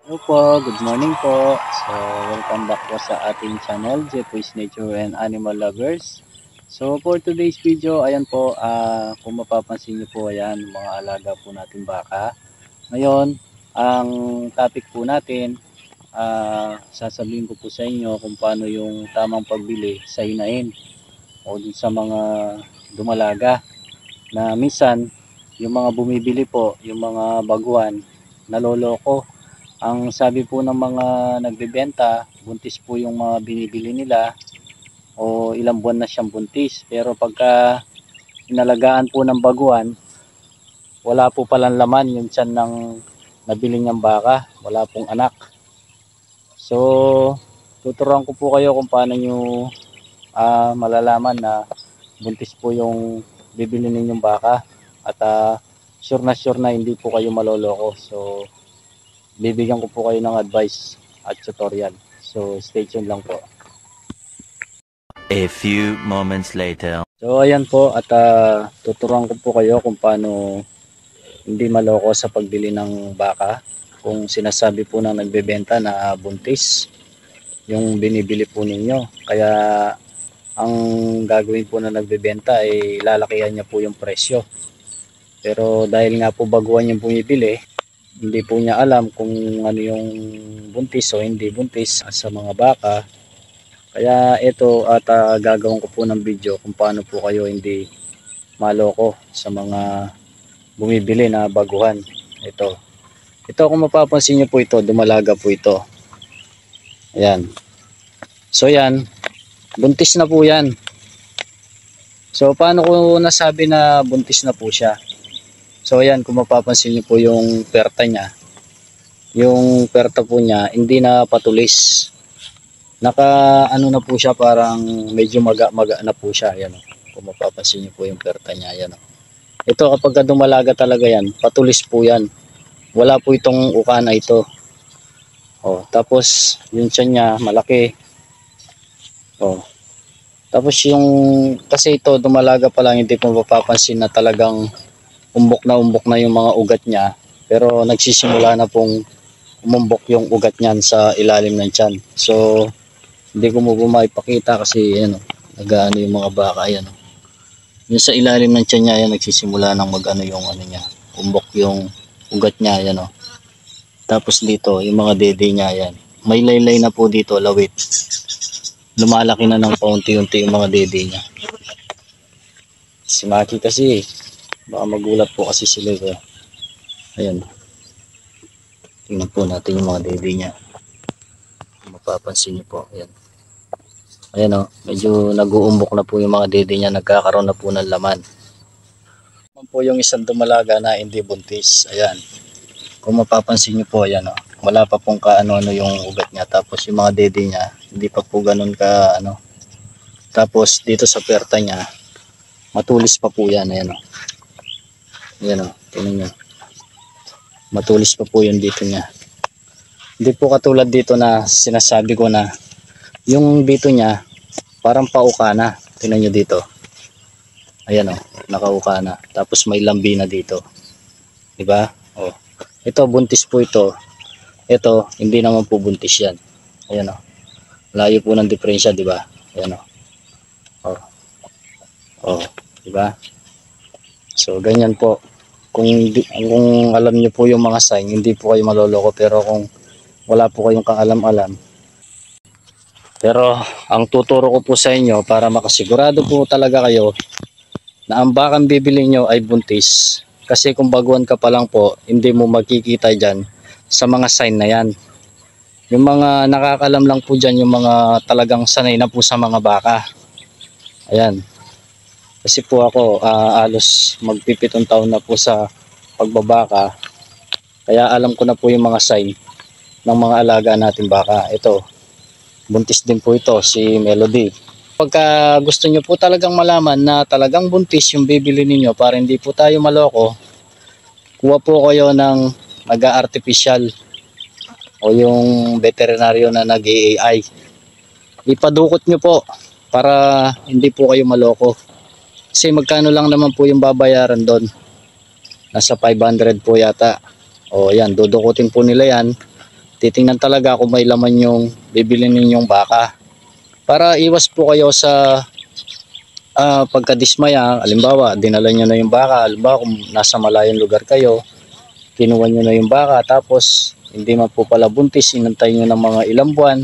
Hello po, good morning po. So, welcome back po sa ating channel, Jeffrey's Nature and Animal Lovers. So, for today's video, ayan po, kung mapapansin niyo po, ayan, mga alaga po natin baka. Ngayon, ang topic po natin, sasabihin ko po sa inyo kung paano yung tamang pagbili sa hinain o sa mga dumalaga na minsan, yung mga bumibili po, yung mga baguhan, naloloko. Ang sabi po ng mga nagbebenta, buntis po yung mga binibili nila o ilang buwan na siyang buntis. Pero pagka inalagaan po ng baguhan, wala po palang laman yung tiyan ng nabili niyang baka. Wala pong anak. So, tuturuan ko po kayo kung paano nyo malalaman na buntis po yung bibili ninyong baka. At sure na hindi po kayo maloloko. So, bibigyan ko po kayo ng advice at tutorial. So, stay tuned lang po. A few moments later. So, ayan po at tuturuan ko po kayo kung paano hindi maloko sa pagbili ng baka. Kung sinasabi po ng nagbebenta na buntis yung binibili po ninyo. Kaya, ang gagawin po na nagbebenta ay lalakihan niya po yung presyo. Pero dahil nga po baguhan yung bumibili, hindi po niya alam kung ano yung buntis o hindi buntis sa mga baka. Kaya ito at gagawin ko po ng video kung paano po kayo hindi maloko sa mga bumibili na baguhan. Ito kung mapapansin niyo po ito, dumalaga po ito. Ayan. So yan, buntis na po yan. So paano ko nasabi na buntis na po siya? So ayan, kung mapapansin niyo po yung perta niya. Yung perta po niya hindi na patulis. Ano na po siya, parang medyo maga na po siya. Ayan, kung mapapansin niyo po yung perta niya. Ayan. Ito kapag dumalaga talaga yan, patulis po yan. Wala po itong uka na ito. Tapos yung tiyan niya malaki. Tapos kasi ito dumalaga pa lang, hindi po mapapansin na talagang umbok na yung mga ugat niya, pero nagsisimula na pong umumbok yung ugat niyan sa ilalim ng tiyan. So hindi ko mo maipakita kasi nag-aano yung mga baka, ayan. Yung sa ilalim ng tiyan niya, ayan, nagsisimula ng mag-ano yung niya, umbok yung ugat niya, ayan. Tapos dito yung mga dede niya, ayan, may laylay na po dito, lawit. Lumalaki na ng paunti-unti yung mga dede niya. Si Maki kasi baka magulat po kasi sila. Ayan. Tingnan po natin yung mga dede niya. Mapapansin niyo po. Ayan. Ayan medyo nag-uumbok na po yung mga dede niya. Nagkakaroon na po ng laman. Ayan po yung isang dumalaga na hindi buntis. Ayan. Kung mapapansin niyo po, ayan wala pa pong kaano-ano yung ugat niya. Tapos yung mga dede niya, hindi pa po ganun ka Tapos dito sa perta niya, matulis pa po yan. Ayan Ayan tingnan nyo. Matulis pa po yun dito niya. Hindi po katulad dito na sinasabi ko na yung dito niya parang pauka na. Tingnan nyo dito. Ayan nakauka na. Tapos may lambi na dito. Diba? Ito buntis po ito. Ito hindi naman po buntis yan. Ayan layo po ng diferensya, diba? Ayan diba? So ganyan po. Kung alam niyo po yung mga sign, hindi po kayo maloloko. Pero kung wala po kayong kaalam-alam. Pero ang tuturo ko po sa inyo para makasigurado po talaga kayo na ang bakang bibili nyo ay buntis. Kasi kung baguhan ka pa lang po, hindi mo makikita dyan sa mga sign na yan. Yung mga nakakalam lang po dyan, yung mga talagang sanay na po sa mga baka. Ayan. Kasi po ako alos magpipitong taon na po sa pagbabaka. Kaya alam ko na po yung mga sign ng mga alaga natin baka. Ito, buntis din po ito, si Melody. Pagka gusto nyo po talagang malaman na talagang buntis yung bibili ninyo para hindi po tayo maloko, kuha po kayo ng nag-artificial o yung veterinaryo na nag-AI. Ipadukot nyo po para hindi po kayo maloko. Kasi magkano lang naman po yung babayaran doon? Nasa 500 po yata. Yan, dudukutin po nila yan. titingnan talaga kung may laman yung bibili ninyong baka. Para iwas po kayo sa pagkadismaya. Halimbawa, dinala nyo na yung baka. Halimbawa, kung nasa malayong lugar kayo, kinuha nyo na yung baka, tapos hindi man po pala buntis, inantay nyo ng mga ilang buwan,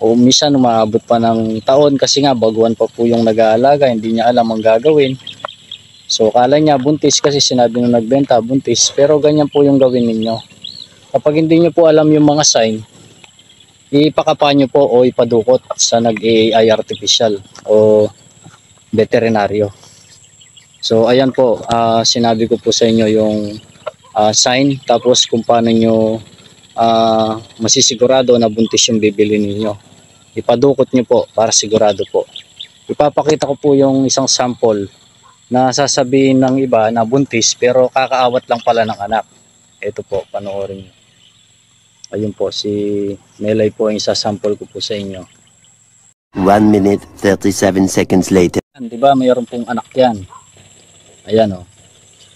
o minsan umaabot pa ng taon kasi nga baguhan pa po yung nag-aalaga, hindi niya alam ang gagawin. So kala niya buntis kasi sinabi nung nagbenta buntis, pero ganyan po yung gawin ninyo. Kapag hindi nyo po alam yung mga sign, ipakapa nyo po o ipadukot sa nag-AI artificial o veterinaryo. So ayan po, sinabi ko po sa inyo yung sign, tapos kung paano nyo masisigurado na buntis yung bibili ninyo. Ipadukot nyo po para sigurado po. Ipapakita ko po yung isang sample na sasabihin ng iba na buntis pero kakaawat lang pala ng anak. Ito po, panoorin nyo. Ayun po, si Melay po ang isasample ko po sa inyo. 1 minute 37 seconds later. Diba mayroon pong anak yan. Ayan o.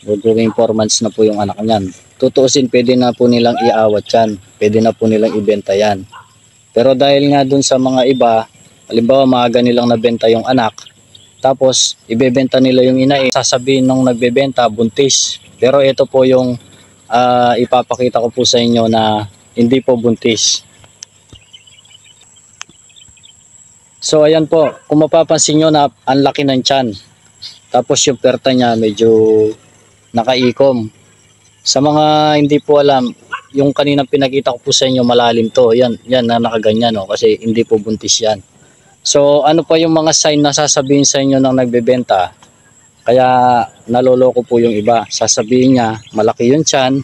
Going 4 months na po yung anak niyan. Tutuusin, pwede na po nilang iawat yan. Pwede na po nilang ibenta yan. Pero dahil nga dun sa mga iba, halimbawa maaga nilang nabenta yung anak, tapos ibebenta nila yung ina, sasabihin nung nagbebenta, buntis. Pero ito po yung ipapakita ko po sa inyo na hindi po buntis. So ayan po, kung mapapansin nyo na ang laki ng tiyan. Tapos yung perta niya medyo nakaikom. Sa mga hindi po alam, yung kanina pinakita ko po sa inyo malalim to. Yan na nakaganyan no, kasi hindi po buntis yan. So ano pa yung mga sign na sasabihin sa inyo ng nagbebenta? Kaya naloloko po yung iba. Sasabihin niya malaki yung tiyan,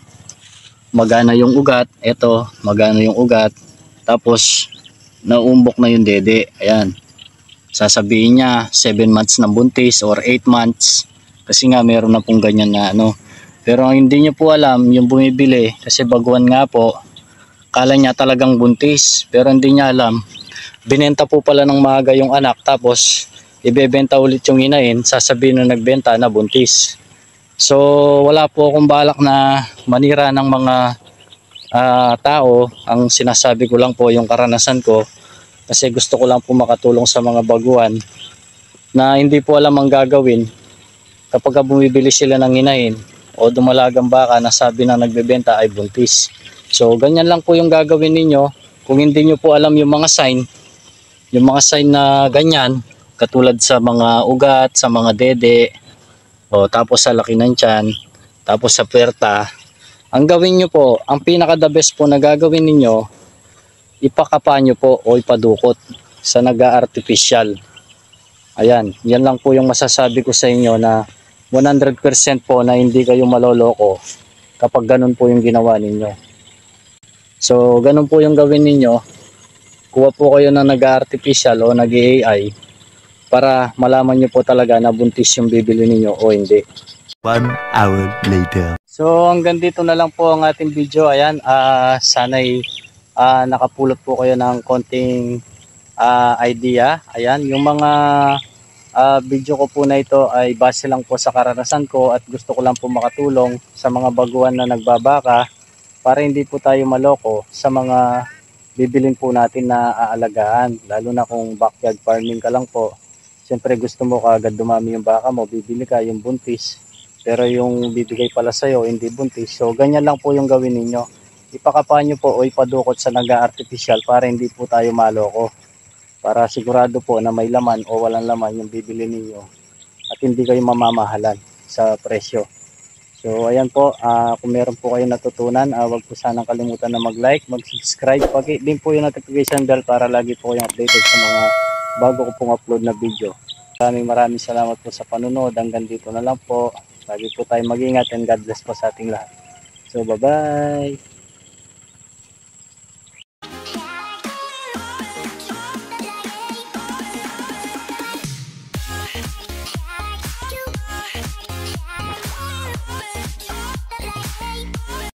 magana yung ugat, eto magana yung ugat, tapos naumbok na yung dede. Ayan. Sasabihin niya 7 months ng buntis or 8 months kasi nga meron na pong ganyan na ano. Pero ang hindi niyo po alam, yung bumibili kasi baguhan nga po, kala niya talagang buntis pero hindi niya alam. Binenta po pala ng maaga yung anak, tapos ibebenta ulit yung inain, sasabihin na nagbenta na buntis. So wala po akong balak na manira ng mga tao. Ang sinasabi ko lang po yung karanasan ko, kasi gusto ko lang po makatulong sa mga baguhan na hindi po alam ang gagawin kapag bumibili sila ng inahin o dumalagang baka na sabi na nagbebenta ay buntis. So ganyan lang po yung gagawin ninyo. Kung hindi nyo po alam yung mga sign na ganyan, katulad sa mga ugat, sa mga dede, o tapos sa laki ng tiyan, tapos sa puwerta, ang gawin nyo po, ang pinaka the best po na gagawin ninyo, ipakapa nyo po o ipadukot sa nag-artificial. Ayan, yan lang po yung masasabi ko sa inyo na 100% po na hindi kayo maloloko kapag ganun po yung ginawa ninyo. So ganun po yung gawin ninyo. Kuha po kayo ng nag-artificial o nag-AI para malaman nyo po talaga na buntis yung bibili ninyo o hindi. 1 hour later. So hanggang dito na lang po ang ating video. Ayan, sana'y nakapulot po kayo ng konting idea. Ayan, yung mga video ko po na ito ay base lang po sa karanasan ko at gusto ko lang po makatulong sa mga baguhan na nagbabaka para hindi po tayo maloko sa mga bibilin po natin na aalagaan, lalo na kung backyard farming ka lang po. Siyempre gusto mo kaagad dumami yung baka mo, bibili ka yung buntis, pero yung bibigay pala sa'yo hindi buntis. So ganyan lang po yung gawin ninyo. Ipakapa nyo po o ipadukot sa naga-artificial para hindi po tayo maloko. Para sigurado po na may laman o walang laman yung bibili ninyo at hindi kayo mamamahalan sa presyo. So ayan po, kung meron po kayo natutunan, wag po sanang kalimutan na mag-like, mag-subscribe, din po yung notification bell para lagi po kayong updated sa mga bago ko pong upload na video. Maraming salamat po sa panunod. Hanggang dito na lang po. Lagi po tayo mag-ingat and God bless po sa ating lahat. So bye bye!